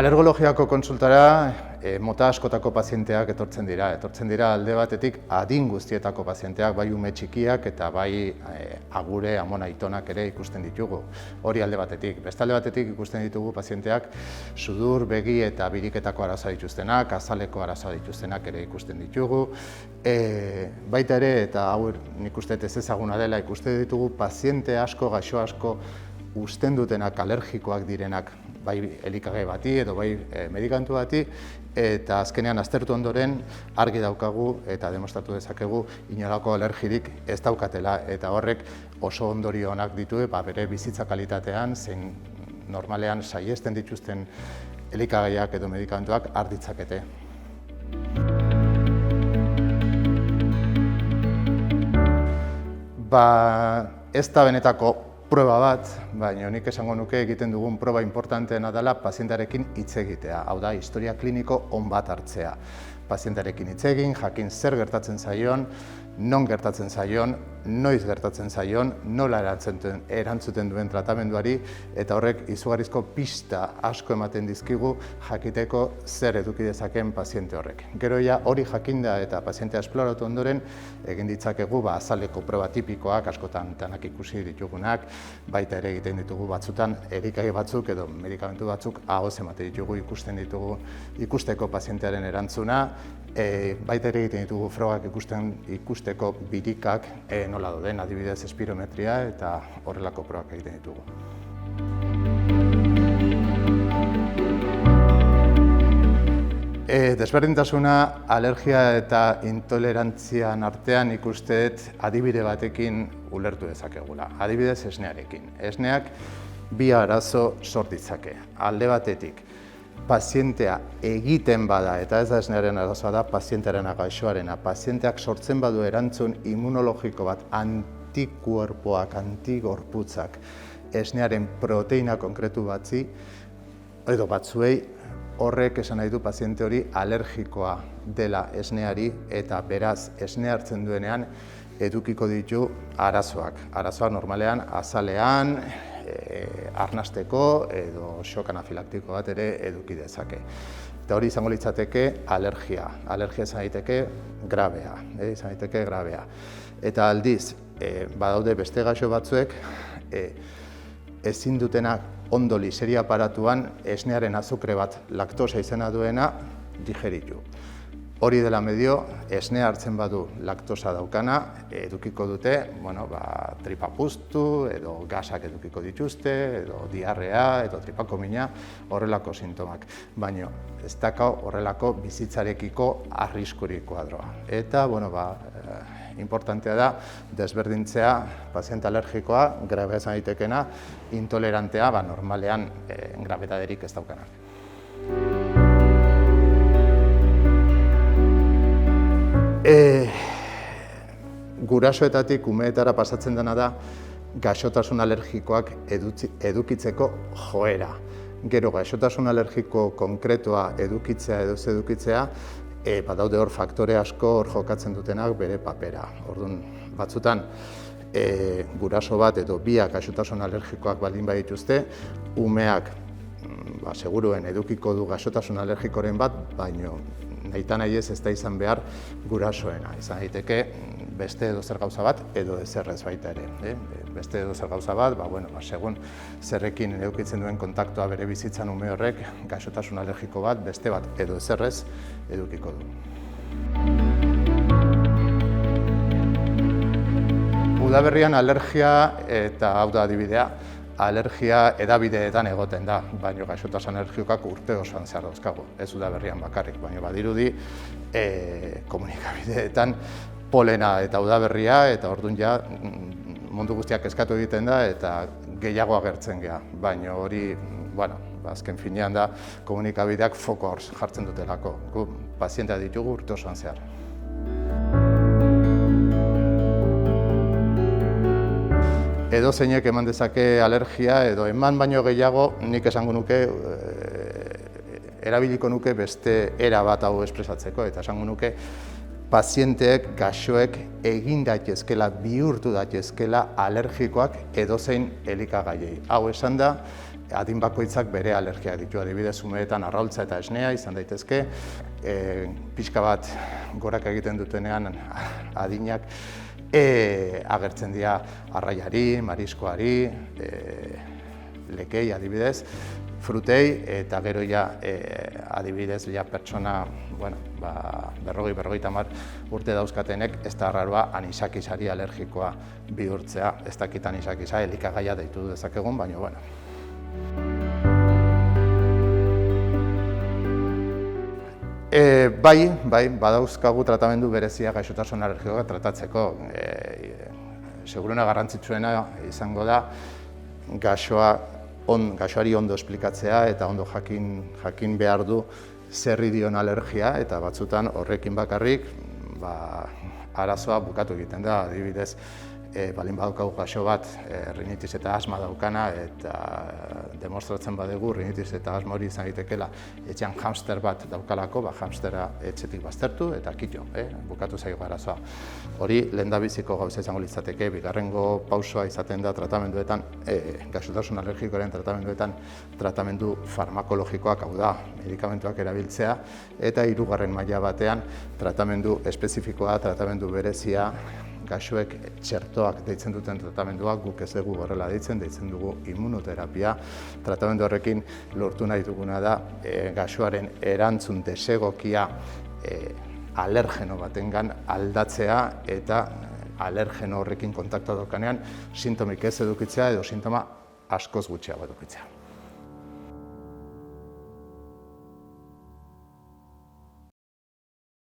Alergologiako kontsultara mota askotako pazienteak etortzen dira alde batetik adin guztietako pazienteak, bai ume txikiak eta bai agure, amona, aitonak ere ikusten ditugu. Hori alde batetik. Beste alde batetik ikusten ditugu pazienteak sudur, begi eta biriketako arazoa dituztenak, azaleko arazoa dituztenak ere ikusten ditugu. Baita ere, eta hau nik uste ez ezaguna dela, ikusten ditugu paziente asko, gaixo asko uzten dutenak alergikoak direnak, bai elikagai bati edo bai medikamentu bati, eta azkenean aztertu ondoren argi daukagu eta demostratu dezakegu inolako alergirik ez daukatela, eta horrek oso ondorio onak ditu bere bizitza kalitatean, zein normalean saihesten dituzten elikagaiak edo medikamentuak har ditzakete. Ez da benetako proba bat, baina nik esango nuke egiten dugun proba importanteena dela pazientearekin hitz egitea. Hau da, historia kliniko on bat hartzea. Pazientearekin hitz egin, jakin zer gertatzen zaion, non gertatzen zaion, noiz gertatzen zaion, nola erantzuten duen tratamenduari, eta horrek izugarrizko pista asko ematen dizkigu jakiteko zer eduki dezakeen paziente horrek. Gero hori jakinda eta pazientea esploratu ondoren, egin ditzakegu azaleko proba tipikoak, askotan tanak ikusi ditugunak, baita ere egiten ditugu batzutan erikagai batzuk edo medikamentu batzuk ahoz ematen ditugu ikusteko pazientearen erantzuna, baita ere egiten ditugu frogak ikusteko birikak nola dauden, adibidez espirometria eta horrelako probak egiten ditugu. Desberdintasuna, alergia eta intolerantzian artean ikusteet adibide batekin ulertu dezakegula. Adibidez esnearekin. Esneak bi arazo sort ditzake. Alde batetik, pazientea egiten bada, eta ez da esnearen arazoa da, pazientearen gaixoarena. Pazienteak sortzen badu erantzun immunologiko bat, antikuerpoak, antigorputzak, esnearen proteina konkretu batzi, edo batzuei, horrek esan nahi du paziente hori alergikoa dela esneari, eta beraz esne hartzen duenean edukiko ditu arazoak. Arazoak normalean azalean, arnasteko edo shock anafilaktiko bat ere eduki dezake. Eta hori izango litzateke alergia. Alergia izan daiteke grabea. Eta aldiz, badaude beste gaixo batzuek ezin dutenak ondo liseria aparatuan esnearen azukre bat laktosa izena duena digeritu. Hori dela medio, esnea hartzen badu laktosa daukana, edukiko dute, tripa puztu, edo gasak edukiko dituzte, edo diarrea, edo tripako mina, horrelako sintomak. Baina ez daka horrelako bizitzarekiko arriskurik kuadroa. Eta, importantea da, desberdintzea paziente alergikoa, grabea izan daitekena, intolerantea, normalean grabetaderik ez daukanak. Gurasoetatik umeetara pasatzen dena da gaixotasun alergikoak edukitzeko joera. Gero gaixotasun alergiko konkretua edukitzea edo ez edukitzea, badaude hor faktore asko hor jokatzen dutenak bere papera. Orduan, batzutan guraso bat edo biak gaixotasun alergikoak baldin badituzte, umeak seguruen edukiko du gaixotasun alergikoren bat, baino nahita nahi ez da izan behar gurasoena. Izan daiteke beste edozer gauza bat edo ezerrez baita ere. Beste edozer gauza bat, segun zerrekin edukitzen duen kontaktua bere bizitzan ume horrek, gaixotasun alergiko bat, beste bat edo ezerrez edukiko du. Udaberrian alergia, eta hau da adibidea, alergia edabideetan egoten da, baina gaixotasun alergikoak urte osoan zehar dauzkagu, ez udaberrian bakarrik, baina badirudi komunikabideetan polena eta udaberria, eta orduan mundu guztiak eskatu egiten da eta gehiago agertzen gea, baina hori, azken finean da komunikabideak foko hor jartzen dutelako, gu pazientea ditugu urte osoan zehar. Edo zeinek eman dezake alergia, edo eman baino gehiago, nik esango nuke, erabiliko nuke beste era bat hau espresatzeko, eta esango nuke pazienteek, gaixoek egin daitezkela, bihurtu daitezkela alergikoak edozein elikagaiei. Hau esan da, adin bakoitzak bere alergiak ditu, adibidez umeetan arraultza eta esnea izan daitezke, pixka bat gorak egiten dutenean adinak agertzen dira arraiari, mariskoari, lekei adibidez, frutei, eta gero adibidez pertsona, berrogeita hamar urte dauzkatenek, ez da arraroa anisakisari alergikoa bihurtzea. Ez dakit anisakisa elikagaia deitu dezakegun, baina Bai, badauzkagu tratamendu berezia gaixotasun alergikoak tratatzeko. Seguruna garrantzitsuena izango da gaixoari ondo esplikatzea eta ondo jakin behar du zerri dion alergia, eta batzutan horrekin bakarrik arazoa bukatu egiten da. Adibidez, balin badaukagu gaixo bat rinitis eta asma daukana, eta demostratzen badugu rinitis eta asma hori izan daitekeela etxean hamster bat daukalako, hamstera etxetik baztertu eta kito, bukatu zaigu arazoa. Hori lehendabiziko gauza izango litzateke. Bigarrengo pausoa izaten da tratamenduetan, gaixotasun alergikoaren tratamenduetan, tratamendu farmakologikoak, hau da, medikamentuak erabiltzea, eta hirugarren maila batean tratamendu espezifikoa, tratamendu berezia, gaixoek txertoak deitzen duten tratamendua, guk ez dugu horrela deitzen dugu immunoterapia. Tratamendu horrekin lortu nahi duguna da gaixoaren erantzun desegokia alergeno batengan aldatzea, eta alergeno horrekin kontaktua daukanean sintomik ez edukitzea edo sintoma askoz gutxiago edukitzea.